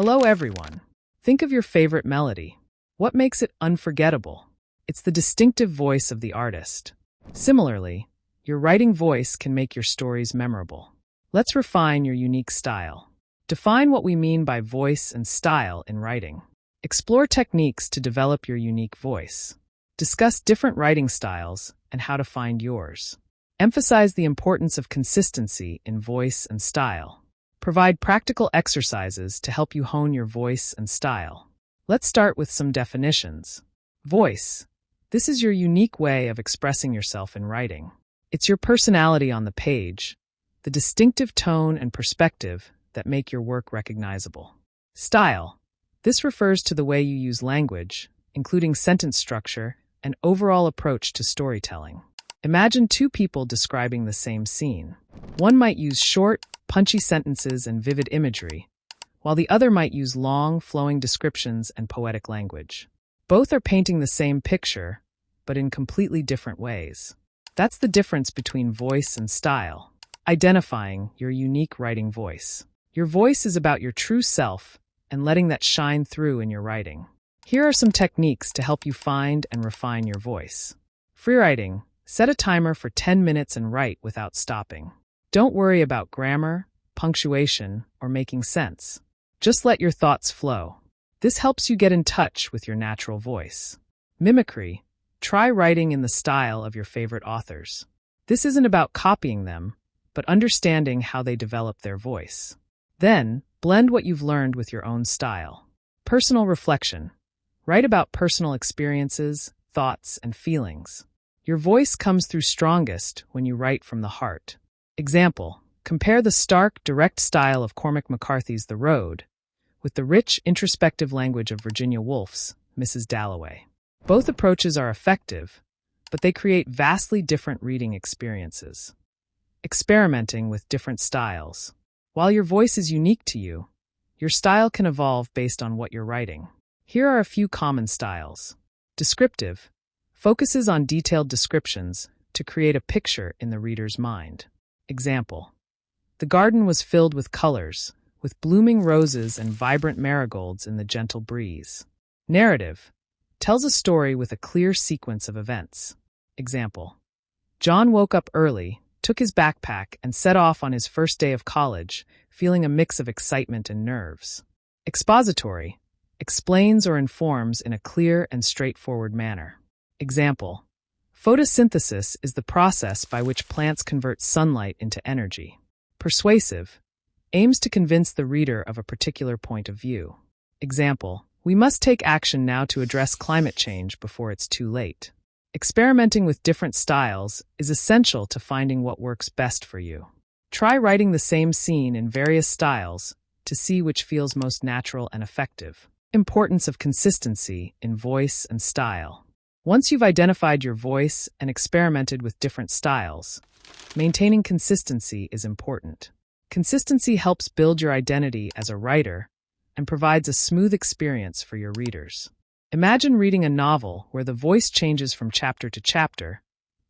Hello, everyone. Think of your favorite melody. What makes it unforgettable? It's the distinctive voice of the artist. Similarly, your writing voice can make your stories memorable. Let's refine your unique style. Define what we mean by voice and style in writing. Explore techniques to develop your unique voice. Discuss different writing styles and how to find yours. Emphasize the importance of consistency in voice and style. Provide practical exercises to help you hone your voice and style. Let's start with some definitions. Voice. This is your unique way of expressing yourself in writing. It's your personality on the page, the distinctive tone and perspective that make your work recognizable. Style. This refers to the way you use language, including sentence structure and overall approach to storytelling. Imagine two people describing the same scene. One might use short, punchy sentences and vivid imagery, while the other might use long, flowing descriptions and poetic language. Both are painting the same picture, but in completely different ways. That's the difference between voice and style. Identifying your unique writing voice. Your voice is about your true self and letting that shine through in your writing. Here are some techniques to help you find and refine your voice. Freewriting. Set a timer for 10 minutes and write without stopping. Don't worry about grammar, punctuation, or making sense. Just let your thoughts flow. This helps you get in touch with your natural voice. Mimicry. Try writing in the style of your favorite authors. This isn't about copying them, but understanding how they develop their voice. Then, blend what you've learned with your own style. Personal reflection. Write about personal experiences, thoughts, and feelings. Your voice comes through strongest when you write from the heart. Example, compare the stark, direct style of Cormac McCarthy's The Road with the rich, introspective language of Virginia Woolf's Mrs. Dalloway. Both approaches are effective, but they create vastly different reading experiences. Experimenting with different styles. While your voice is unique to you, your style can evolve based on what you're writing. Here are a few common styles. Descriptive. Focuses on detailed descriptions to create a picture in the reader's mind. Example. The garden was filled with colors, with blooming roses and vibrant marigolds in the gentle breeze. Narrative. Tells a story with a clear sequence of events. Example. John woke up early, took his backpack, and set off on his first day of college, feeling a mix of excitement and nerves. Expository. Explains or informs in a clear and straightforward manner. Example. Photosynthesis is the process by which plants convert sunlight into energy. Persuasive. Aims to convince the reader of a particular point of view. Example. We must take action now to address climate change before it's too late. Experimenting with different styles is essential to finding what works best for you. Try writing the same scene in various styles to see which feels most natural and effective. Importance of consistency in voice and style. Once you've identified your voice and experimented with different styles, maintaining consistency is important. Consistency helps build your identity as a writer and provides a smooth experience for your readers. Imagine reading a novel where the voice changes from chapter to chapter.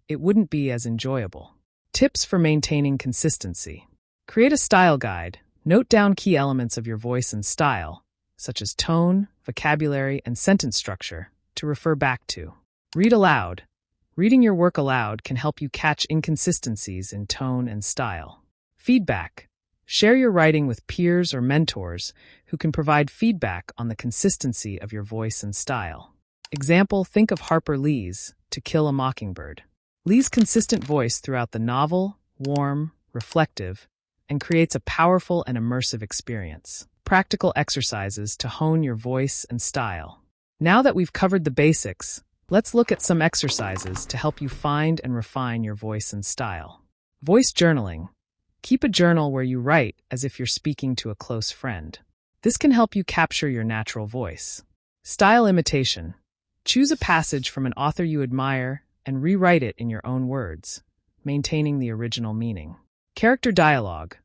It wouldn't be as enjoyable. Tips for maintaining consistency. Create a style guide. Note down key elements of your voice and style, such as tone, vocabulary, and sentence structure, to refer back to. Read aloud. Reading your work aloud can help you catch inconsistencies in tone and style. Feedback. Share your writing with peers or mentors who can provide feedback on the consistency of your voice and style. Example, think of Harper Lee's To Kill a Mockingbird. Lee's consistent voice throughout the novel, warm, reflective, and creates a powerful and immersive experience. Practical exercises to hone your voice and style. Now that we've covered the basics, let's look at some exercises to help you find and refine your voice and style. Voice journaling. Keep a journal where you write as if you're speaking to a close friend. This can help you capture your natural voice. Style imitation. Choose a passage from an author you admire and rewrite it in your own words, maintaining the original meaning. Character dialogue.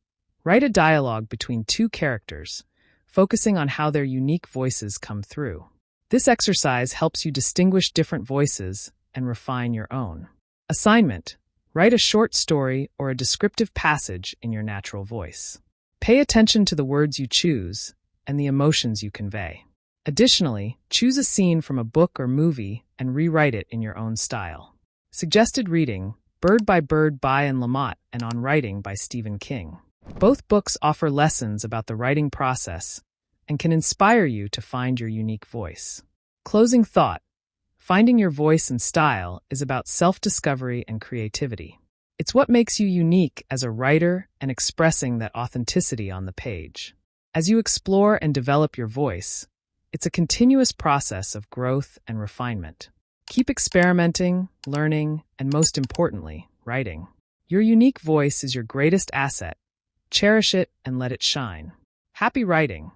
Write a dialogue between two characters, focusing on how their unique voices come through. This exercise helps you distinguish different voices and refine your own. Assignment. Write a short story or a descriptive passage in your natural voice. Pay attention to the words you choose and the emotions you convey. Additionally, choose a scene from a book or movie and rewrite it in your own style. Suggested reading: Bird by Bird by and Lamott and On Writing by Stephen King. Both books offer lessons about the writing process and can inspire you to find your unique voice. Closing thought: finding your voice and style is about self-discovery and creativity. It's what makes you unique as a writer and expressing that authenticity on the page. As you explore and develop your voice, it's a continuous process of growth and refinement. Keep experimenting, learning, and most importantly, writing. Your unique voice is your greatest asset. Cherish it and let it shine. Happy writing!